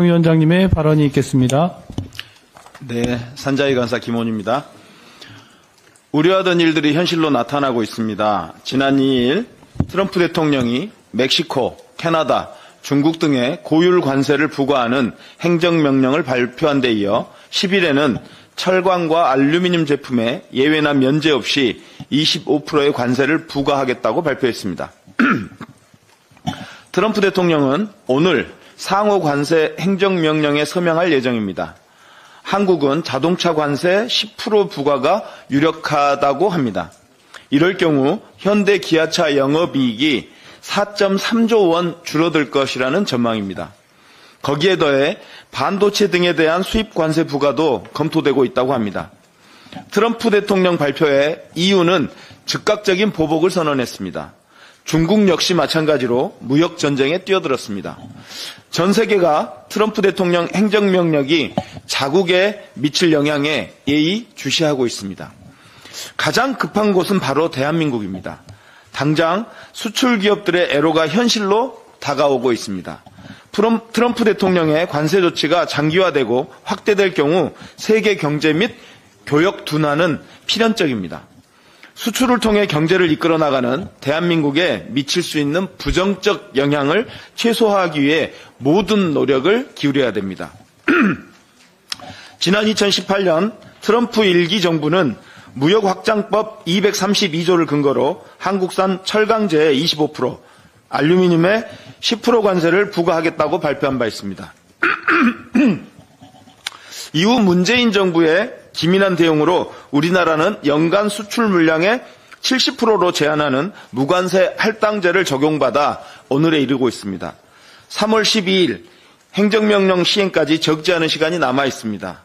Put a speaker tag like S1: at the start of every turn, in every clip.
S1: 위원장님의 발언이 있겠습니다.
S2: 네, 산자위 간사 김원입니다. 우려하던 일들이 현실로 나타나고 있습니다. 지난 2일 트럼프 대통령이 멕시코, 캐나다, 중국 등에 고율 관세를 부과하는 행정명령을 발표한 데 이어 10일에는 철광과 알루미늄 제품에 예외나 면제 없이 25%의 관세를 부과하겠다고 발표했습니다. 트럼프 대통령은 오늘 상호 관세 행정명령에 서명할 예정입니다. 한국은 자동차 관세 10% 부과가 유력하다고 합니다. 이럴 경우 현대 기아차 영업이익이 4.3조 원 줄어들 것이라는 전망입니다. 거기에 더해 반도체 등에 대한 수입 관세 부과도 검토되고 있다고 합니다. 트럼프 대통령 발표의 이유는 즉각적인 보복을 선언했습니다. 중국 역시 마찬가지로 무역 전쟁에 뛰어들었습니다. 전 세계가 트럼프 대통령 행정명령이 자국에 미칠 영향에 예의주시하고 있습니다. 가장 급한 곳은 바로 대한민국입니다. 당장 수출 기업들의 애로가 현실로 다가오고 있습니다. 트럼프 대통령의 관세 조치가 장기화되고 확대될 경우 세계 경제 및 교역 둔화는 필연적입니다. 수출을 통해 경제를 이끌어 나가는 대한민국에 미칠 수 있는 부정적 영향을 최소화하기 위해 모든 노력을 기울여야 됩니다. 지난 2018년 트럼프 1기 정부는 무역확장법 232조를 근거로 한국산 철강제에 25%, 알루미늄에 10% 관세를 부과하겠다고 발표한 바 있습니다. 이후 문재인 정부의 기민한 대응으로 우리나라는 연간 수출 물량의 70%로 제한하는 무관세 할당제를 적용받아 오늘에 이르고 있습니다. 3월 12일 행정명령 시행까지 적지 않은 시간이 남아 있습니다.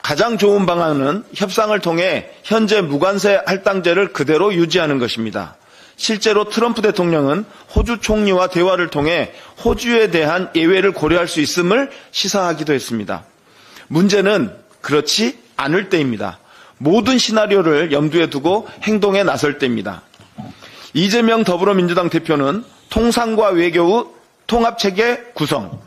S2: 가장 좋은 방안은 협상을 통해 현재 무관세 할당제를 그대로 유지하는 것입니다. 실제로 트럼프 대통령은 호주 총리와 대화를 통해 호주에 대한 예외를 고려할 수 있음을 시사하기도 했습니다. 문제는 그렇지 않을 때입니다. 모든 시나리오를 염두에 두고 행동에 나설 때입니다. 이재명 더불어민주당 대표는 통상과 외교의 통합체계 구성,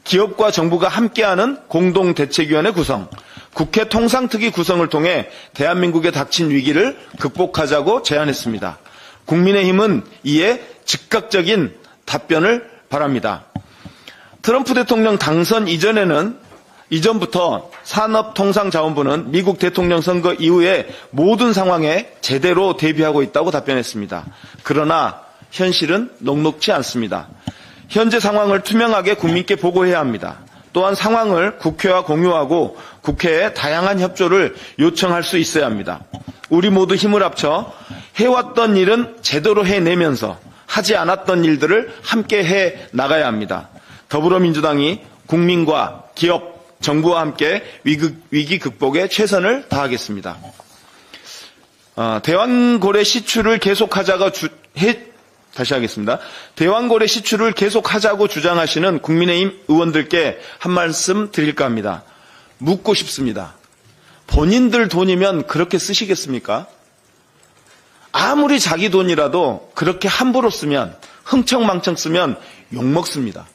S2: 기업과 정부가 함께하는 공동대책위원회 구성, 국회 통상특위 구성을 통해 대한민국에 닥친 위기를 극복하자고 제안했습니다. 국민의힘은 이에 즉각적인 답변을 바랍니다. 트럼프 대통령 당선 이전부터 산업통상자원부는 미국 대통령 선거 이후에 모든 상황에 제대로 대비하고 있다고 답변했습니다. 그러나 현실은 녹록지 않습니다. 현재 상황을 투명하게 국민께 보고해야 합니다. 또한 상황을 국회와 공유하고 국회에 다양한 협조를 요청할 수 있어야 합니다. 우리 모두 힘을 합쳐 해왔던 일은 제대로 해내면서 하지 않았던 일들을 함께 해 나가야 합니다. 더불어민주당이 국민과 기업, 정부와 함께 위기 극복에 최선을 다하겠습니다. 대왕고래 시추를 계속하자고 대왕고래 시추를 계속하자고 주장하시는 국민의힘 의원들께 한 말씀 드릴까 합니다. 묻고 싶습니다. 본인들 돈이면 그렇게 쓰시겠습니까? 아무리 자기 돈이라도 그렇게 함부로 쓰면, 흥청망청 쓰면 욕먹습니다.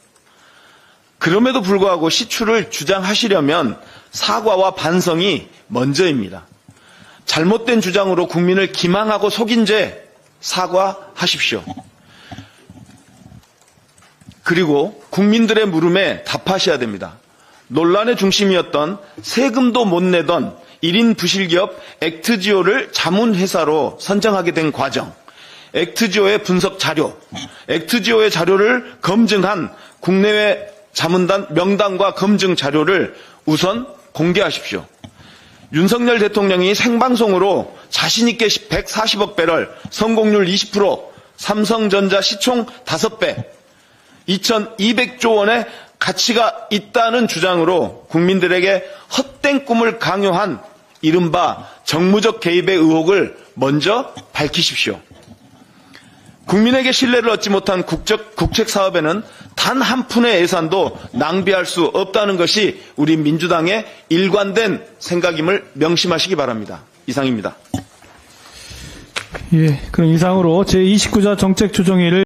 S2: 그럼에도 불구하고 시추를 주장하시려면 사과와 반성이 먼저입니다. 잘못된 주장으로 국민을 기망하고 속인 죄 사과하십시오. 그리고 국민들의 물음에 답하셔야 됩니다. 논란의 중심이었던 세금도 못 내던 1인 부실기업 액트지오를 자문회사로 선정하게 된 과정, 액트지오의 분석 자료, 액트지오의 자료를 검증한 국내외 자문단 명단과 검증 자료를 우선 공개하십시오. 윤석열 대통령이 생방송으로 자신있게 140억 배럴, 성공률 20%, 삼성전자 시총 5배, 2200조 원의 가치가 있다는 주장으로 국민들에게 헛된 꿈을 강요한 이른바 정무적 개입의 의혹을 먼저 밝히십시오. 국민에게 신뢰를 얻지 못한 국책 사업에는 단 한 푼의 예산도 낭비할 수 없다는 것이 우리 민주당의 일관된 생각임을 명심하시기 바랍니다. 이상입니다.
S1: 예, 그럼 이상으로 제29자 정책조정회의를